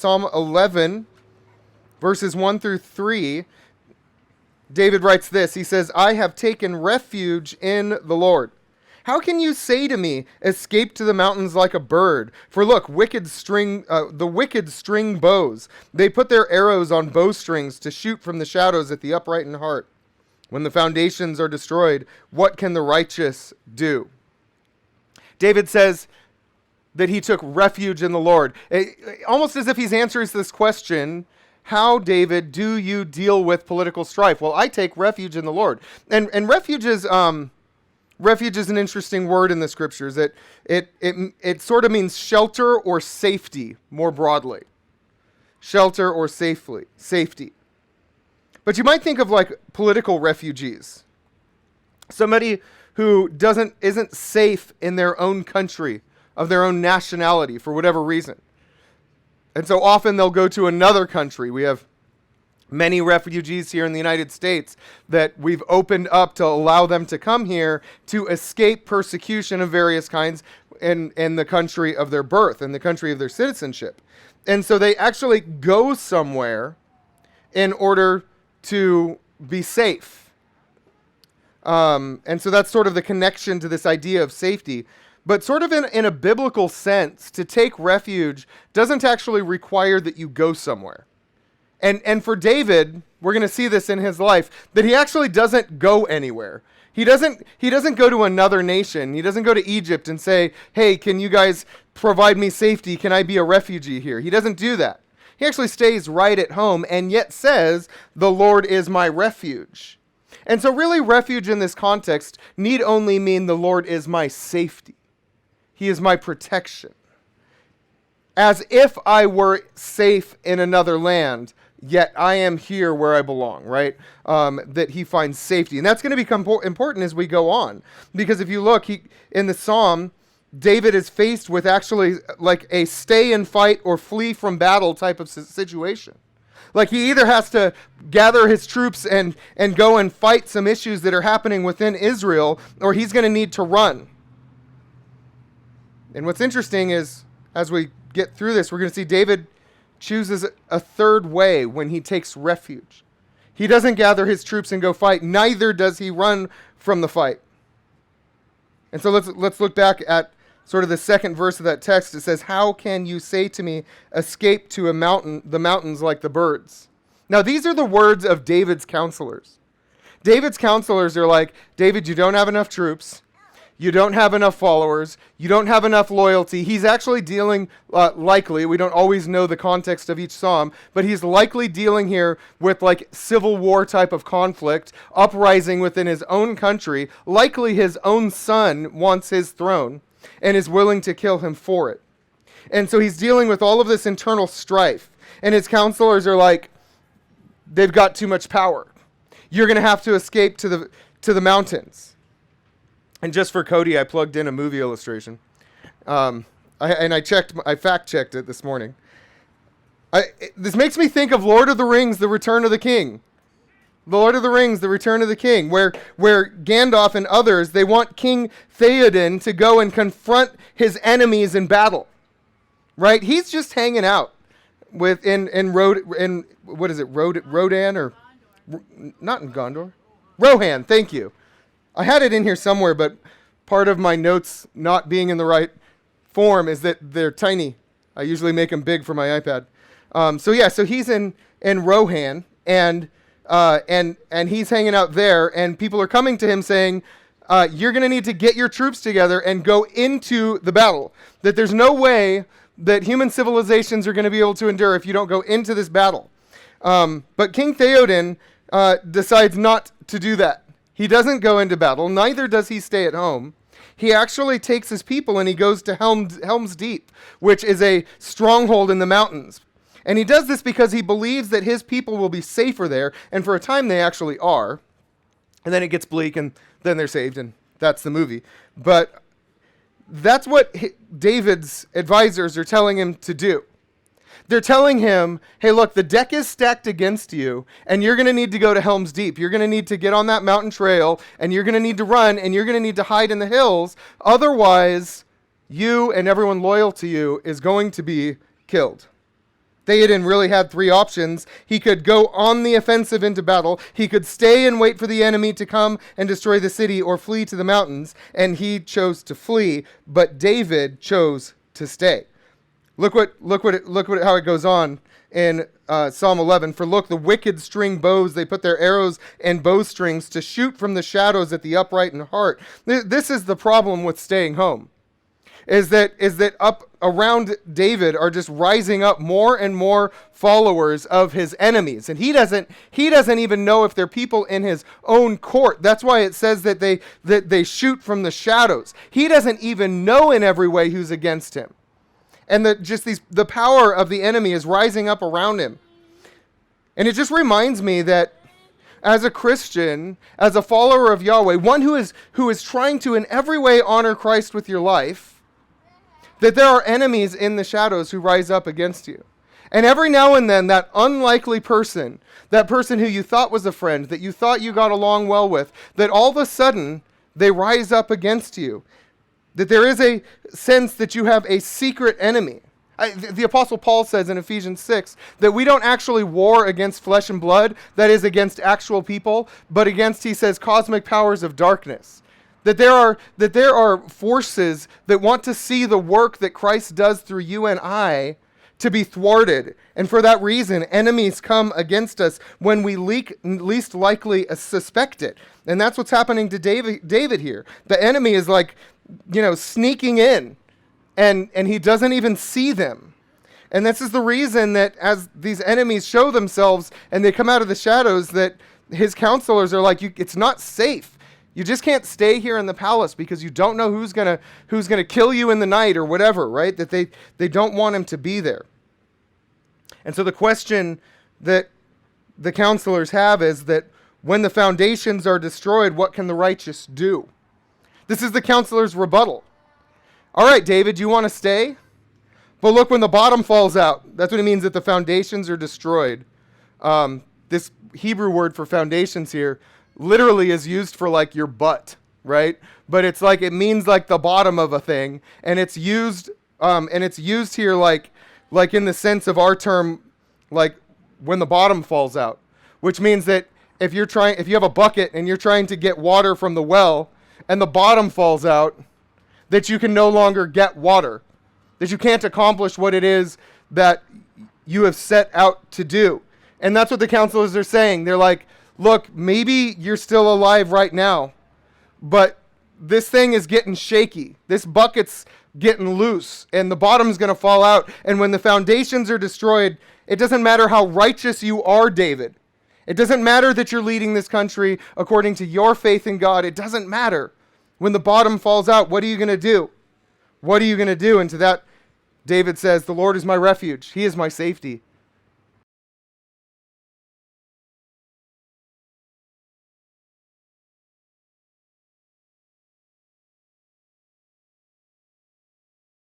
Psalm 11, verses 1 through 3, David writes this. He says, I have taken refuge in the Lord. How can you say to me, escape to the mountains like a bird? For look, the wicked string bows. They put their arrows on bowstrings to shoot from the shadows at the upright in heart. When the foundations are destroyed, what can the righteous do? David says that he took refuge in the Lord. Almost as if he's answering this question, how, David, do you deal with political strife? Well, I take refuge in the Lord. And refuge is an interesting word in the scriptures. It sort of means shelter or safety more broadly. Shelter or safety. But you might think of like political refugees. Somebody who isn't safe in their own country, of their own nationality for whatever reason. And so often they'll go to another country. We have many refugees here in the United States that we've opened up to allow them to come here to escape persecution of various kinds in the country of their birth, in the country of their citizenship. And so they actually go somewhere in order to be safe. And so that's sort of the connection to this idea of safety. But sort of in a biblical sense, to take refuge doesn't actually require that you go somewhere. And for David, we're going to see this in his life, that he actually doesn't go anywhere. He doesn't go to another nation. He doesn't go to Egypt and say, hey, can you guys provide me safety? Can I be a refugee here? He doesn't do that. He actually stays right at home and yet says, the Lord is my refuge. And so really refuge in this context need only mean the Lord is my safety. He is my protection. As if I were safe in another land, yet I am here where I belong, right? That he finds safety. And that's going to become important as we go on. Because if you look in the Psalm, David is faced with actually like a stay and fight or flee from battle type of situation. Like he either has to gather his troops and go and fight some issues that are happening within Israel, or he's going to need to run. And what's interesting is, as we get through this, we're going to see David chooses a third way when he takes refuge. He doesn't gather his troops and go fight. Neither does he run from the fight. And so let's look back at sort of the second verse of that text. It says, how can you say to me, escape to the mountains like the birds? Now, these are the words of David's counselors. David's counselors are like, David, you don't have enough troops. You don't have enough followers. You don't have enough loyalty. He's actually dealing, likely, we don't always know the context of each psalm, but he's likely dealing here with like civil war type of conflict, uprising within his own country. Likely his own son wants his throne and is willing to kill him for it. And so he's dealing with all of this internal strife. And his counselors are like, they've got too much power. You're going to have to escape to the mountains. And just for Cody, I plugged in a movie illustration. I fact checked it this morning. This makes me think of Lord of the Rings, The Return of the King. The Lord of the Rings, The Return of the King, where Gandalf and others, they want King Theoden to go and confront his enemies in battle. Right? He's just hanging out with Rodan or not in Gondor. Rohan, thank you. I had it in here somewhere, but part of my notes not being in the right form is that they're tiny. I usually make them big for my iPad. So he's in Rohan, and he's hanging out there, and people are coming to him saying, you're going to need to get your troops together and go into the battle. That there's no way that human civilizations are going to be able to endure if you don't go into this battle. But King Theoden decides not to do that. He doesn't go into battle. Neither does he stay at home. He actually takes his people and he goes to Helm's Deep, which is a stronghold in the mountains. And he does this because he believes that his people will be safer there. And for a time, they actually are. And then it gets bleak and then they're saved. And that's the movie. But that's what David's advisors are telling him to do. They're telling him, hey, look, the deck is stacked against you, and you're going to need to go to Helm's Deep. You're going to need to get on that mountain trail, and you're going to need to run, and you're going to need to hide in the hills. Otherwise, you and everyone loyal to you is going to be killed. Theoden really had three options. He could go on the offensive into battle. He could stay and wait for the enemy to come and destroy the city, or flee to the mountains. And he chose to flee, but David chose to stay. Look how it goes on in Psalm 11. For look, the wicked string bows. They put their arrows and bowstrings to shoot from the shadows at the upright in heart. This is the problem with staying home. Is that up around David are just rising up more and more followers of his enemies, and he doesn't even know if they're people in his own court. That's why it says that they shoot from the shadows. He doesn't even know in every way who's against him, and the power of the enemy is rising up around him. And it just reminds me that as a Christian, as a follower of Yahweh, one who is trying to in every way honor Christ with your life, that there are enemies in the shadows who rise up against you. And every now and then, that unlikely person, that person who you thought was a friend, that you thought you got along well with, that all of a sudden, they rise up against you. That there is a sense that you have a secret enemy. The Apostle Paul says in Ephesians 6 that we don't actually war against flesh and blood, that is against actual people, but against, he says, cosmic powers of darkness. That there are forces that want to see the work that Christ does through you and I to be thwarted. And for that reason, enemies come against us when we least likely suspect it. And that's what's happening to David here. The enemy is sneaking in, and he doesn't even see them. And this is the reason that as these enemies show themselves and they come out of the shadows, that his counselors are like, it's not safe. You just can't stay here in the palace because you don't know who's gonna kill you in the night or whatever, right? That they don't want him to be there. And so the question that the counselors have is that when the foundations are destroyed, what can the righteous do? This is the counselor's rebuttal. All right, David, do you want to stay? But look, when the bottom falls out, that's what it means that the foundations are destroyed. This Hebrew word for foundations here literally is used for like your butt, right? But it's like, it means like the bottom of a thing, and it's used here like in the sense of our term, like when the bottom falls out, which means that if you have a bucket and you're trying to get water from the well and the bottom falls out, that you can no longer get water, that you can't accomplish what it is that you have set out to do. And that's what the counselors are saying. They're like, look, maybe you're still alive right now, but this thing is getting shaky. This bucket's getting loose, and the bottom's going to fall out. And when the foundations are destroyed, it doesn't matter how righteous you are, David. It doesn't matter that you're leading this country according to your faith in God. It doesn't matter. When the bottom falls out, what are you going to do? What are you going to do? And to that, David says, the Lord is my refuge. He is my safety.